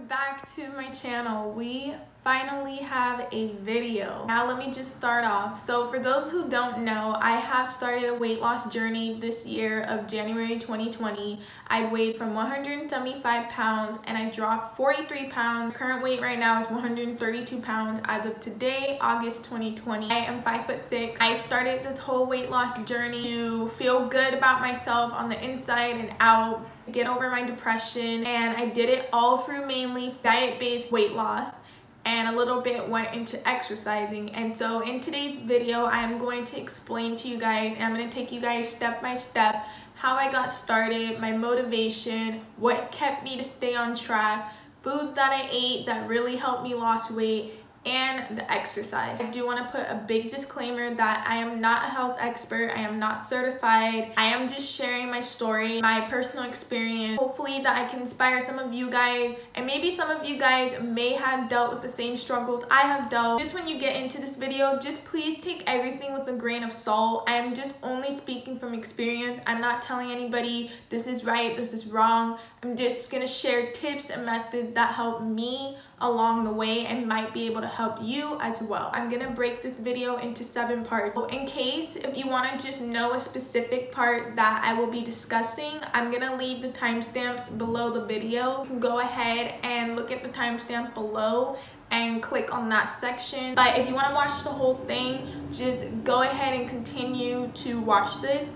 back to my channel. We finally have a video. Now let me just start off. So for those who don't know, I have started a weight loss journey this year of January 2020. I weighed from 175 pounds and I dropped 43 pounds. Current weight right now is 132 pounds as of today, August 2020. I am 5'6". I started this whole weight loss journey to feel good about myself on the inside and out, to get over my depression, and I did it all through mainly diet-based weight loss, and a little bit went into exercising. And so in today's video, I'm going to explain to you guys, and I'm going to take you guys step by step how I got started, my motivation, what kept me to stay on track, foods that I ate that really helped me lose weight, and the exercise. I do want to put a big disclaimer that I am not a health expert. I am not certified. I am just sharing my story, my personal experience. Hopefully that I can inspire some of you guys, and maybe some of you guys may have dealt with the same struggles I have dealt. Just when you get into this video, just please take everything with a grain of salt. I am just only speaking from experience. I'm not telling anybody this is right, this is wrong. I'm just gonna share tips and methods that help me along the way and might be able to help you as well. I'm gonna break this video into 7 parts. So in case if you want to just know a specific part that I will be discussing, I'm gonna leave the timestamps below the video. You can go ahead and look at the timestamp below and click on that section. But if you want to watch the whole thing, just go ahead and continue to watch this,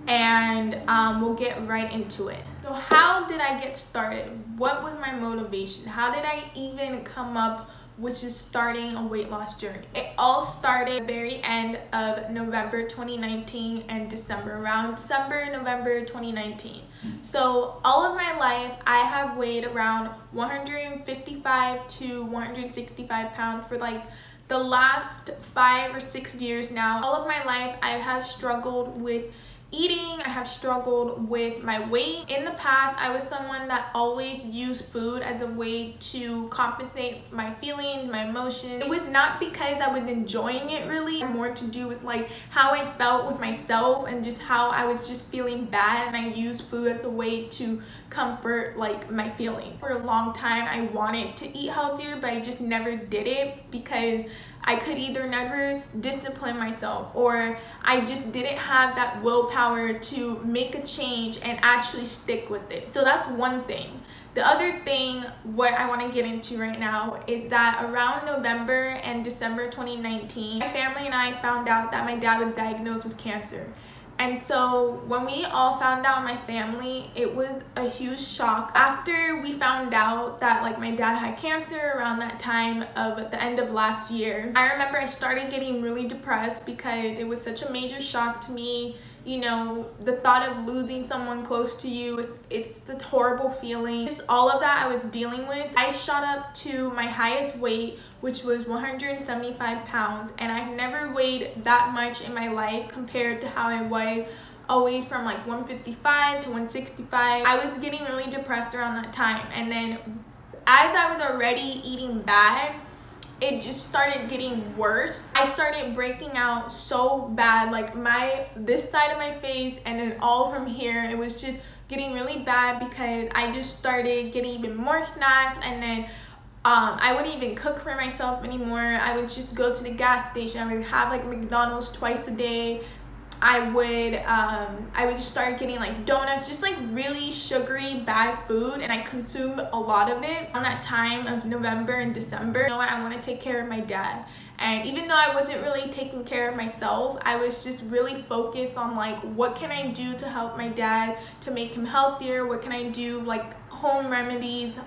and we'll get right into it. So how did I get started? What was my motivation? How did I even come up with just starting a weight loss journey? It all started at the very end of November 2019 and around December, November 2019. So all of my life, I have weighed around 155 to 165 pounds for like the last 5 or 6 years now. All of my life, I have struggled with eating. I have struggled with my weight. In the past, I was someone that always used food as a way to compensate my feelings, my emotions. It was not because I was enjoying it really, more to do with like how I felt with myself and just how I was just feeling bad, and I used food as a way to comfort like my feelings. For a long time, I wanted to eat healthier, but I just never did it because I could either never discipline myself, or I just didn't have that willpower to make a change and actually stick with it. So that's one thing. The other thing, what I want to get into right now, is that around November and December 2019, my family and I found out that my dad was diagnosed with cancer. And so when we all found out in my family, it was a huge shock. After we found out that like my dad had cancer around that time of the end of last year, I remember I started getting really depressed because it was such a major shock to me. You know, the thought of losing someone close to you, it's the horrible feeling. Just all of that I was dealing with. I shot up to my highest weight, which was 175 pounds, and I've never weighed that much in my life compared to how I was always from like 155 to 165. I was getting really depressed around that time, and then as I was already eating bad, it just started getting worse. I started breaking out so bad, like this side of my face and then all from here. It was just getting really bad because I just started getting even more snacks, and then I wouldn't even cook for myself anymore. I would just go to the gas station. I would have like McDonald's twice a day. I would just start getting like donuts, just like really sugary, bad food, and I consumed a lot of it on that time of November and December. You know what? I want to take care of my dad. And even though I wasn't really taking care of myself, I was just really focused on like, what can I do to help my dad, to make him healthier? What can I do, like home remedies,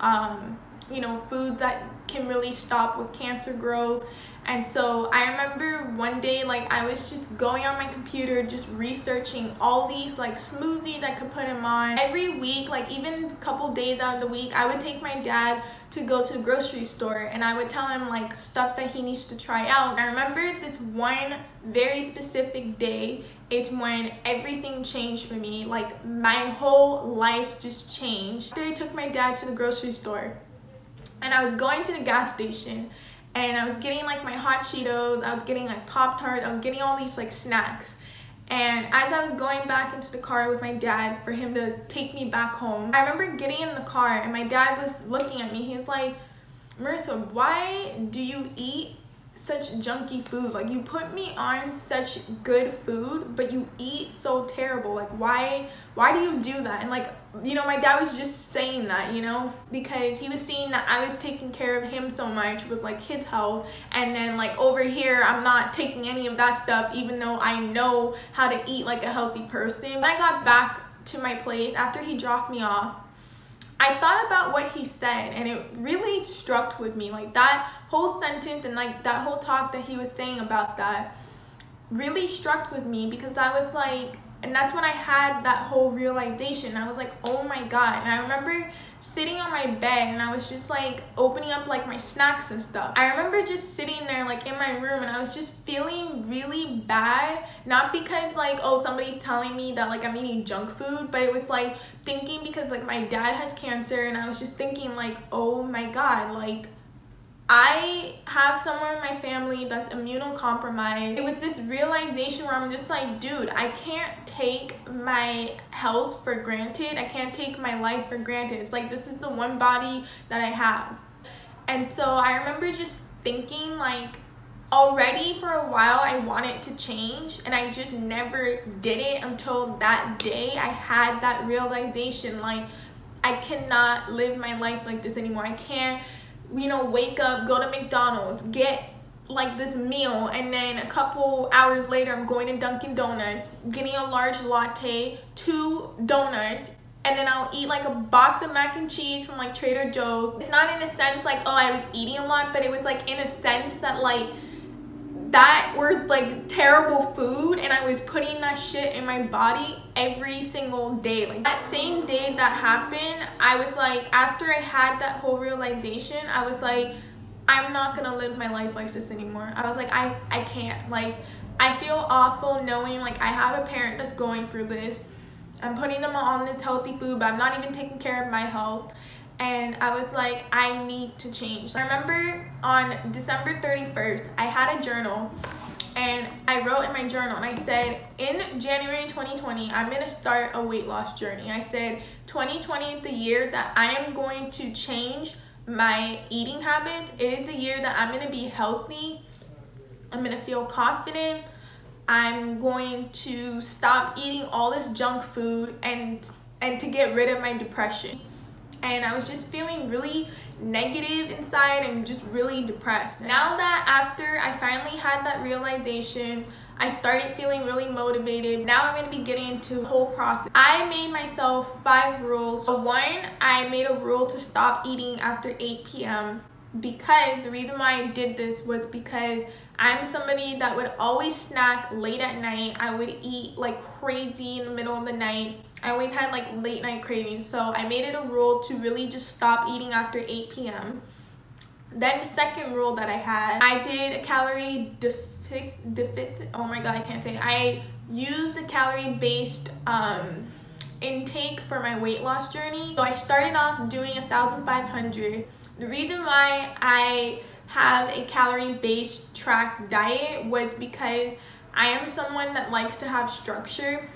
you know, foods that can really stop with cancer growth. And so I remember one day, like I was just going on my computer, just researching all these like smoothies I could put him on. Every week, like even a couple days out of the week, I would take my dad to go to the grocery store, and I would tell him like stuff that he needs to try out. I remember this one very specific day, it's when everything changed for me. Like my whole life just changed. After I took my dad to the grocery store, and I was going to the gas station, and I was getting like my hot Cheetos, I was getting like Pop-Tarts, I was getting all these like snacks. And as I was going back into the car with my dad for him to take me back home, I remember getting in the car and my dad was looking at me. He was like, Marissa, why do you eat such junky food? Like, you put me on such good food, but you eat so terrible. Like, why do you do that? And like, you know, my dad was just saying that, you know, because he was seeing that I was taking care of him so much with like his health, and then like over here I'm not taking any of that stuff, even though I know how to eat like a healthy person. When I got back to my place after he dropped me off, I thought about what he said, and it really struck with me. Like, that whole sentence and like that whole talk that he was saying about that really struck with me, because I was like, and that's when I had that whole realization. I was like, oh my God. And I remember sitting on my bed and I was just like opening up like my snacks and stuff. I remember just sitting there like in my room, and I was just feeling really bad. Not because like, oh, somebody's telling me that like I'm eating junk food, but it was like thinking because like my dad has cancer, and I was just thinking like, oh my God, like I have someone in my family that's immunocompromised. It was this realization where I'm just like, dude, I can't take my health for granted. I can't take my life for granted. It's like, this is the one body that I have. And so I remember just thinking like, already for a while I wanted to change, and I just never did it until that day I had that realization. Like, I cannot live my life like this anymore. I can't, you know, wake up, go to McDonald's, get like this meal, and then a couple hours later I'm going to Dunkin' Donuts, getting a large latte, 2 donuts, and then I'll eat like a box of mac and cheese from like Trader Joe's. It's not in a sense like, oh, I was eating a lot, but it was like in a sense that like that was like terrible food, and I was putting that shit in my body every single day. Like, that same day that happened, I was like, after I had that whole realization, I was like, I'm not gonna live my life like this anymore. I was like, I can't. Like, I feel awful knowing like I have a parent that's going through this. I'm putting them on this healthy food, but I'm not even taking care of my health. And I was like, I need to change. I remember on December 31st, I had a journal, and I wrote in my journal, and I said, in January 2020, I'm gonna start a weight loss journey. I said, 2020 is the year that I am going to change my eating habits. It is the year that I'm gonna be healthy. I'm gonna feel confident. I'm going to stop eating all this junk food and to get rid of my depression. And I was just feeling really negative inside and just really depressed. Now that after I finally had that realization, I started feeling really motivated. Now I'm going to be getting into the whole process. I made myself 5 rules. So 1, I made a rule to stop eating after 8 p.m. because the reason why I did this was because I'm somebody that would always snack late at night. I would eat like crazy in the middle of the night. I always had like late night cravings. So I made it a rule to really just stop eating after 8 p.m. Then the second rule that I had, I did a calorie deficit. Oh my God, I can't say it. I used a calorie-based intake for my weight loss journey. So I started off doing 1,500. The reason why I have a calorie-based track diet was because I am someone that likes to have structure.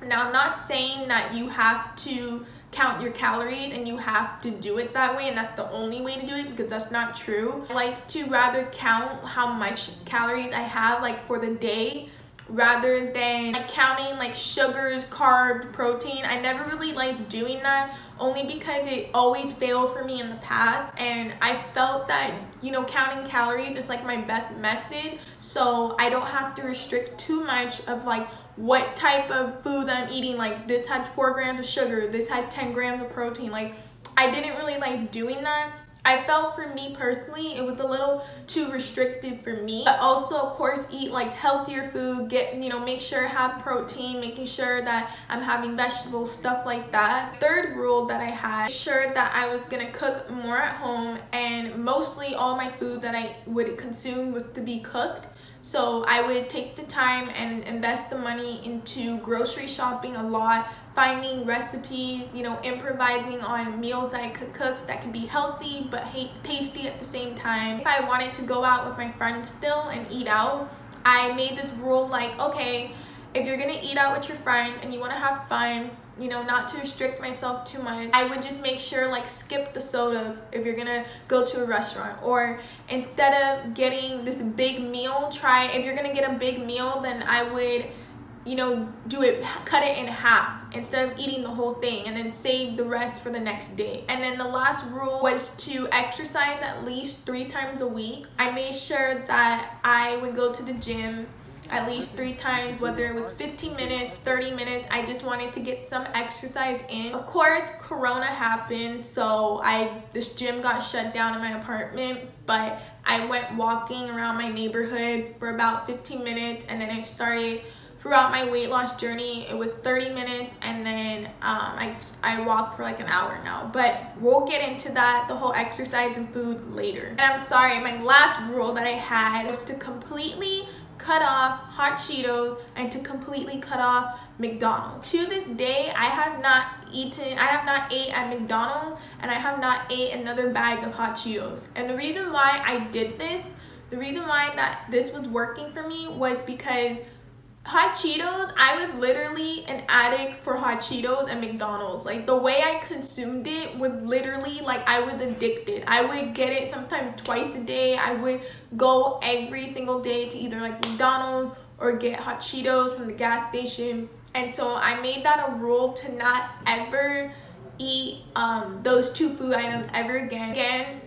Now, I'm not saying that you have to count your calories and you have to do it that way and that's the only way to do it, because that's not true. I like to rather count how much calories I have like for the day rather than like counting like sugars, carbs, protein. I never really liked doing that, only because it always failed for me in the past, and I felt that, you know, counting calories is like my best method, so I don't have to restrict too much of like what type of food that I'm eating. Like, this has 4 grams of sugar, this has 10 grams of protein. Like, I didn't really like doing that. I felt for me personally it was a little too restricted for me. But also, of course, eat like healthier food, get, you know, make sure I have protein, making sure that I'm having vegetables, stuff like that. Third rule that I had, sure that I was gonna cook more at home, and mostly all my food that I would consume was to be cooked. So I would take the time and invest the money into grocery shopping a lot, finding recipes, you know, improvising on meals that I could cook that could be healthy but tasty at the same time. If I wanted to go out with my friends still and eat out, I made this rule like, okay, if you're gonna eat out with your friend and you want to have fun, you know, not to restrict myself too much, I would just make sure like skip the soda if you're gonna go to a restaurant. Or instead of getting this big meal, if you're gonna get a big meal, then I would, you know, cut it in half instead of eating the whole thing, and then save the rest for the next day. And then the last rule was to exercise at least 3 times a week. I made sure that I would go to the gym at least 3 times, whether it was 15 minutes, 30 minutes. I just wanted to get some exercise in. Of course, Corona happened, so this gym got shut down in my apartment, but I went walking around my neighborhood for about 15 minutes, and then I started throughout my weight loss journey. It was 30 minutes, and then I walked for like an hour now, but we'll get into that, the whole exercise and food, later. And I'm sorry, my last rule that I had was to completely cut off hot Cheetos and to completely cut off McDonald's. To this day, I have not ate at McDonald's, and I have not ate another bag of hot Cheetos. And the reason why I did this, the reason why this was working for me, was because hot Cheetos, I was literally an addict for hot Cheetos and McDonald's. Like, the way I consumed it was literally like I was addicted. I would get it sometimes twice a day. I would go every single day to either like McDonald's or get hot Cheetos from the gas station. And so I made that a rule to not ever eat those 2 food items ever again. Again,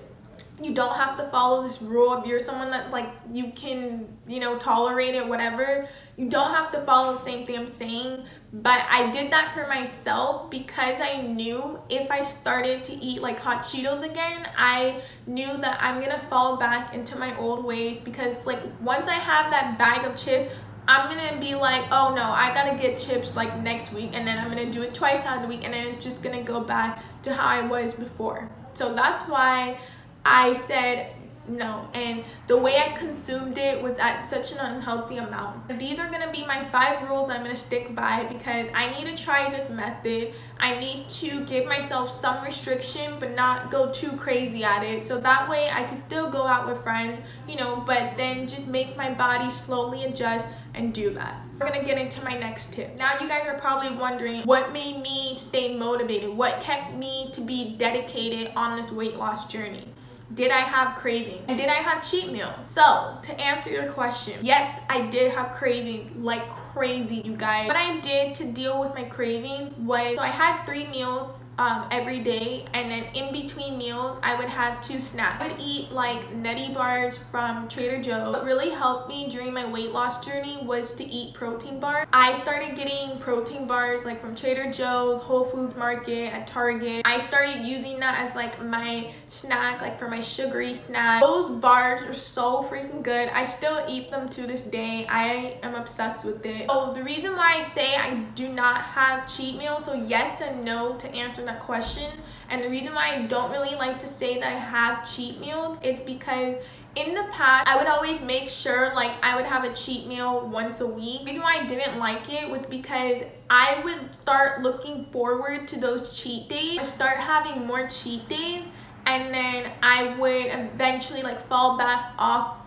you don't have to follow this rule. If you're someone that like you can, you know, tolerate it, whatever, you don't have to follow the same thing I'm saying. But I did that for myself because I knew if I started to eat like hot Cheetos again, I knew that I'm gonna fall back into my old ways. Because like once I have that bag of chips, I'm gonna be like, oh no, I gotta get chips like next week, and then I'm gonna do it twice out of the week, and then it's just gonna go back to how I was before. So that's why I said no, and the way I consumed it was at such an unhealthy amount. These are gonna be my 5 rules I'm gonna stick by, because I need to try this method. I need to give myself some restriction but not go too crazy at it, so that way I can still go out with friends, you know, but then just make my body slowly adjust and do that. We're gonna get into my next tip. Now you guys are probably wondering what made me stay motivated, what kept me to be dedicated on this weight loss journey. Did I have cravings? And did I have cheat meals? So, to answer your question, yes, I did have cravings like crazy, you guys. What I did to deal with my cravings was, so I had 3 meals every day, and then in between meals, I would have 2 snacks. I would eat like nutty bars from Trader Joe's. What really helped me during my weight loss journey was to eat protein bars. I started getting protein bars like from Trader Joe's, Whole Foods Market, at Target. I started using that as like my snack, like for my sugary snack. Those bars are so freaking good. I still eat them to this day. I am obsessed with it. So the reason why I say I do not have cheat meals, so yes and no to answer that question, and the reason why I don't really like to say that I have cheat meals is because in the past, I would always make sure like I would have a cheat meal once a week. The reason why I didn't like it was because I would start looking forward to those cheat days. I start having more cheat days, and then I would eventually like fall back off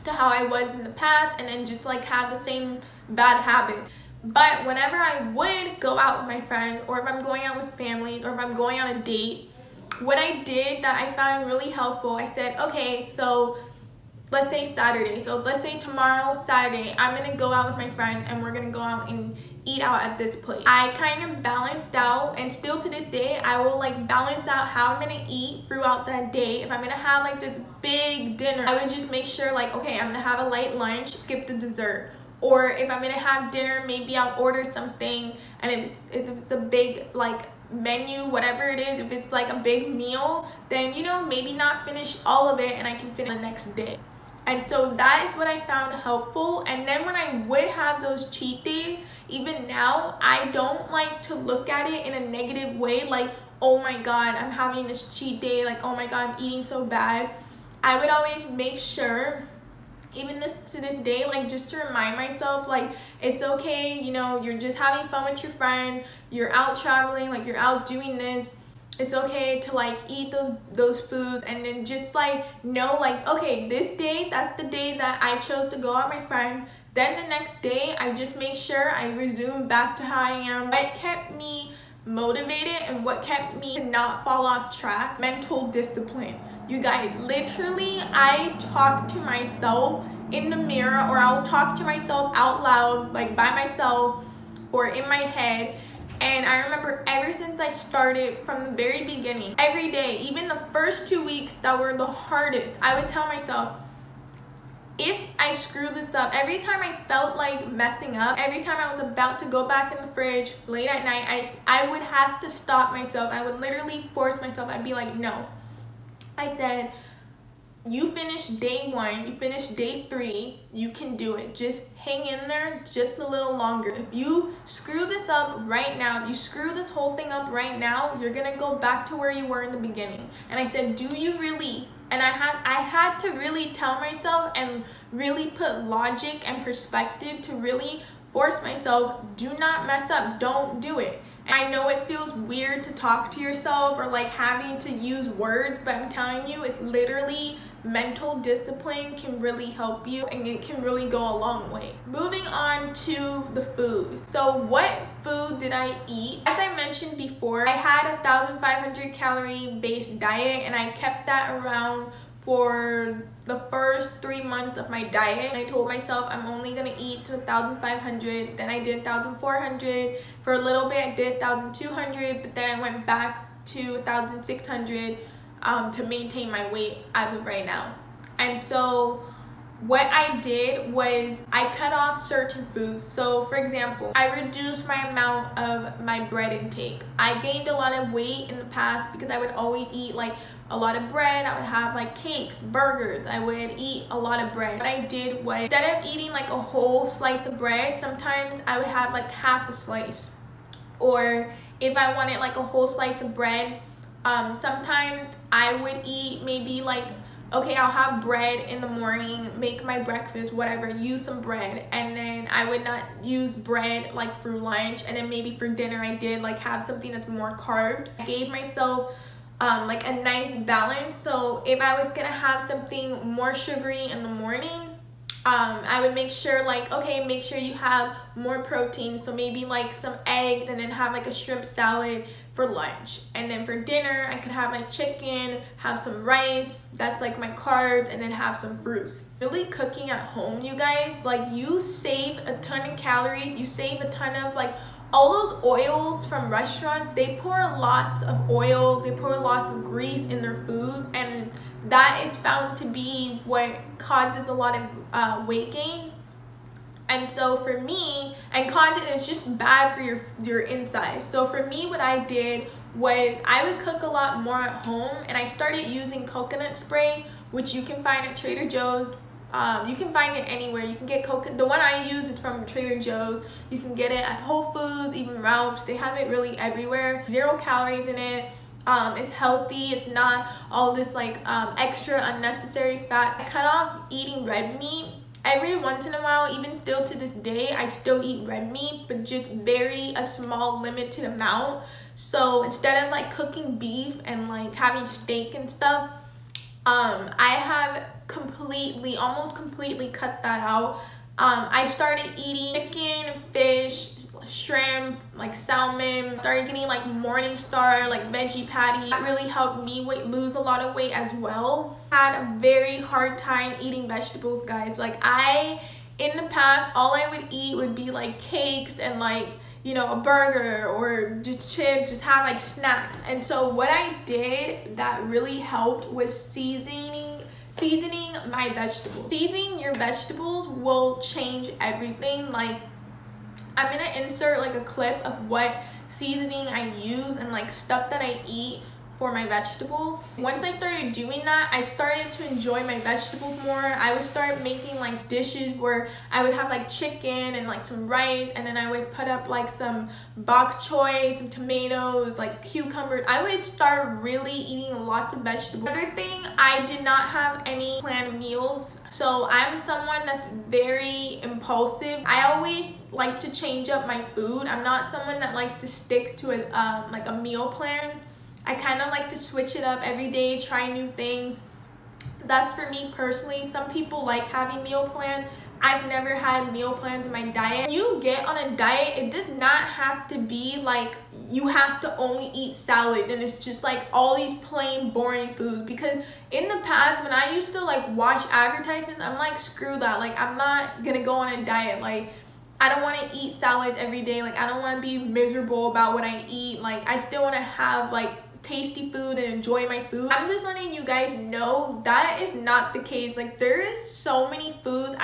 to how I was in the past, and then just like have the same bad habits. But whenever I would go out with my friends, or if I'm going out with family, or if I'm going on a date, what I did that I found really helpful, I said, okay, so let's say Saturday. So let's say tomorrow, Saturday, I'm gonna go out with my friend and we're gonna go out and eat out at this place. I kind of balanced out, and still to this day, I will like balance out how I'm gonna eat throughout that day. If I'm gonna have like this big dinner, I would just make sure like, okay, I'm gonna have a light lunch, skip the dessert. Or if I'm gonna have dinner, maybe I'll order something, and if it's the big like menu, whatever it is, if it's like a big meal, then you know, maybe not finish all of it and I can finish the next day. And so that is what I found helpful. And then when I would have those cheat days, even now, I don't like to look at it in a negative way, like, oh my god, I'm having this cheat day, like, oh my god, I'm eating so bad. I would always make sure, even to this day, like, just to remind myself, like, it's okay, you know, you're just having fun with your friends, you're out traveling, like, you're out doing this. It's okay to like eat those foods, and then just like know like, okay, this day, that's the day that I chose to go out with my friend. Then the next day, I just made sure I resumed back to how I am. What kept me motivated and what kept me to not fall off track? Mental discipline. You guys, literally, I talk to myself in the mirror, or I'll talk to myself out loud, like by myself or in my head. And I remember ever since I started from the very beginning, every day, even the first 2 weeks that were the hardest, I would tell myself, if I screw this up, every time I felt like messing up, every time I was about to go back in the fridge late at night, I would have to stop myself. I would literally force myself. I'd be like, no. I said, you finished day 1, you finished day 3, you can do it. Just hang in there just a little longer. If you screw this up right now, if you screw this whole thing up right now, you're gonna go back to where you were in the beginning. And I said, do you really? And I had to really tell myself and really put logic and perspective to really force myself, do not mess up, don't do it. And I know it feels weird to talk to yourself or like having to use words, but I'm telling you, it's literally mental discipline can really help you, and it can really go a long way. Moving on to the food. So what food did I eat? As I mentioned before, I had a 1,500 calorie based diet, and I kept that around for the first 3 months of my diet. I told myself I'm only gonna eat to 1,500, then I did 1,400. For a little bit I did 1,200, but then I went back to 1,600 to maintain my weight as of right now. And so what I did was I cut off certain foods. So for example, I reduced my amount of my bread intake. I gained a lot of weight in the past because I would always eat like a lot of bread. I would have like cakes, burgers. I would eat a lot of bread. What I did was, instead of eating like a whole slice of bread, sometimes I would have like half a slice. Or if I wanted like a whole slice of bread, sometimes I would eat maybe like, okay, I'll have bread in the morning, make my breakfast, whatever, use some bread, and then I would not use bread like for lunch, and then maybe for dinner I did like have something that's more carbs. I gave myself like a nice balance. So if I was gonna have something more sugary in the morning, I would make sure like, okay, make sure you have more protein, so maybe like some eggs, and then have like a shrimp salad for lunch. And then for dinner I could have my chicken, have some rice, that's like my carb, and then have some fruits. Really cooking at home, you guys, like you save a ton of calories, you save a ton of like all those oils from restaurants. They pour lots of oil, they pour lots of grease in their food, and that is found to be what causes a lot of weight gain. And so for me, and content is just bad for your inside. So for me, what I did was I would cook a lot more at home, and I started using coconut spray, which you can find at Trader Joe's. You can find it anywhere. You can get coconut. The one I use is from Trader Joe's. You can get it at Whole Foods, even Ralph's. They have it really everywhere. 0 calories in it. It's healthy. It's not all this like extra unnecessary fat. I cut off eating red meat. Every once in a while, even still to this day, I still eat red meat, but just a small limited amount. So instead of like cooking beef and like having steak and stuff, I have almost completely cut that out. I started eating chicken, fish, shrimp, like salmon. Started getting like Morningstar, like veggie patty. That really helped me lose a lot of weight as well. Had a very hard time eating vegetables, guys. Like in the past, all I would eat would be like cakes and like, you know, a burger or just chips, just have like snacks. And so what I did that really helped was seasoning my vegetables. Seasoning your vegetables will change everything. Like, I'm gonna insert like a clip of what seasoning I use and like stuff that I eat for my vegetables. Once I started doing that, I started to enjoy my vegetables more. I would start making like dishes where I would have like chicken and like some rice, and then I would put up like some bok choy, some tomatoes, like cucumbers. I would start really eating lots of vegetables. Another thing, I did not have any planned meals. So I'm someone that's very impulsive. I always like to change up my food. I'm not someone that likes to stick to like a meal plan. I kind of like to switch it up every day, try new things. That's for me personally. Some people like having meal plans. I've never had meal plans in my diet. When you get on a diet, it does not have to be like you have to only eat salad and it's just like all these plain boring foods. Because in the past, when I used to like watch advertisements, I'm like, screw that, like I'm not gonna go on a diet. Like I don't want to eat salads every day. Like I don't want to be miserable about what I eat. Like I still want to have like tasty food and enjoy my food. I'm just letting you guys know that is not the case. Like there is so many foods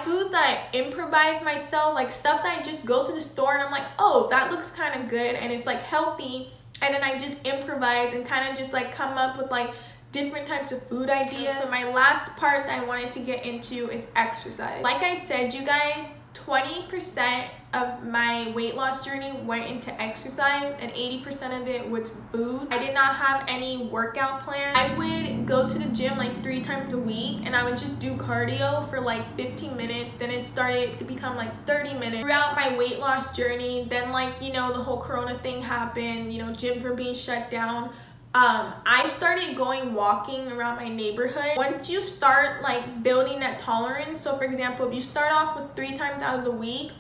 foods that I improvise myself, like stuff that I just go to the store and I'm like, oh, that looks kind of good and it's like healthy, and then I just improvise and kind of just like come up with like different types of food ideas. So my last part that I wanted to get into is exercise. Like I said, you guys, 20% of my weight loss journey went into exercise and 80% of it was food. I did not have any workout plan. I would go to the gym like 3 times a week and I would just do cardio for like 15 minutes. Then it started to become like 30 minutes. Throughout my weight loss journey, then like, you know, the whole corona thing happened, you know, gyms were being shut down. I started going walking around my neighborhood. Once you start like building that tolerance, so for example, if you start off with 3 times out of the week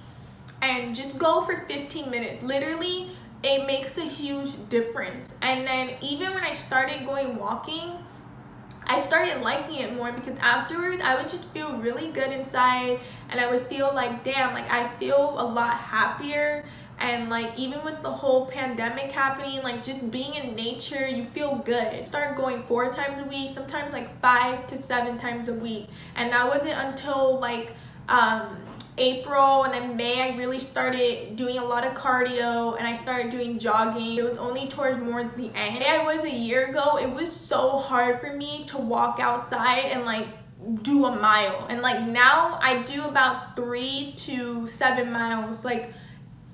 and just go for 15 minutes, literally it makes a huge difference. And then even when I started going walking, I started liking it more because afterwards I would just feel really good inside and I would feel like, damn, like I feel a lot happier. And like even with the whole pandemic happening, like just being in nature, you feel good. Start going 4 times a week, sometimes like 5 to 7 times a week. And that wasn't until like April and then May I really started doing a lot of cardio and I started doing jogging. It was only towards more the end. I was a year ago, it was so hard for me to walk outside and like do a mile. And like now I do about 3 to 7 miles. Like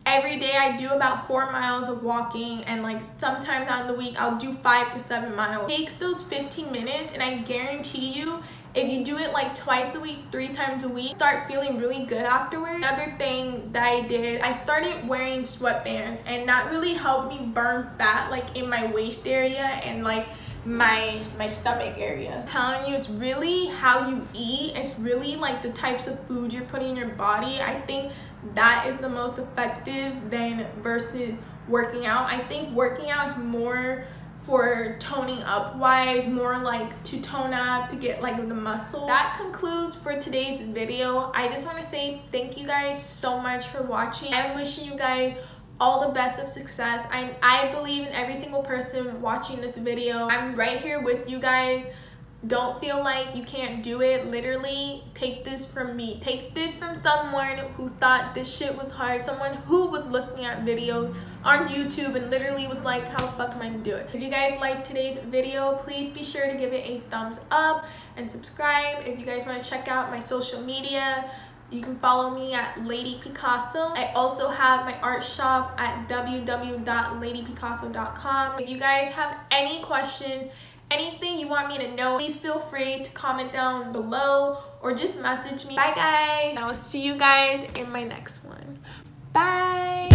every day I do about 4 miles of walking, and like sometimes out of the week I'll do 5 to 7 miles. Take those 15 minutes and I guarantee you, if you do it like twice a week, 3 times a week, start feeling really good afterwards. Another thing that I did, I started wearing sweatbands, and that really helped me burn fat like in my waist area and like my stomach area. I'm telling you, it's really how you eat. It's really like the types of food you're putting in your body. I think that is the most effective than versus working out. I think working out is more for toning up wise, more like to tone up, to get like the muscle. That concludes for today's video. I just want to say thank you guys so much for watching. I'm wishing you guys all the best of success. I believe in every single person watching this video. I'm right here with you guys. Don't feel like you can't do it. Literally, take this from me. Take this from someone who thought this shit was hard. Someone who was looking at videos on YouTube and literally was like, how the fuck am I gonna do it? If you guys liked today's video, please be sure to give it a thumbs up and subscribe. If you guys want to check out my social media, you can follow me at Lady Picasso. I also have my art shop at www.ladypicasso.com. If you guys have any questions, anything you want me to know, please feel free to comment down below or just message me. Bye guys. I will see you guys in my next one. Bye.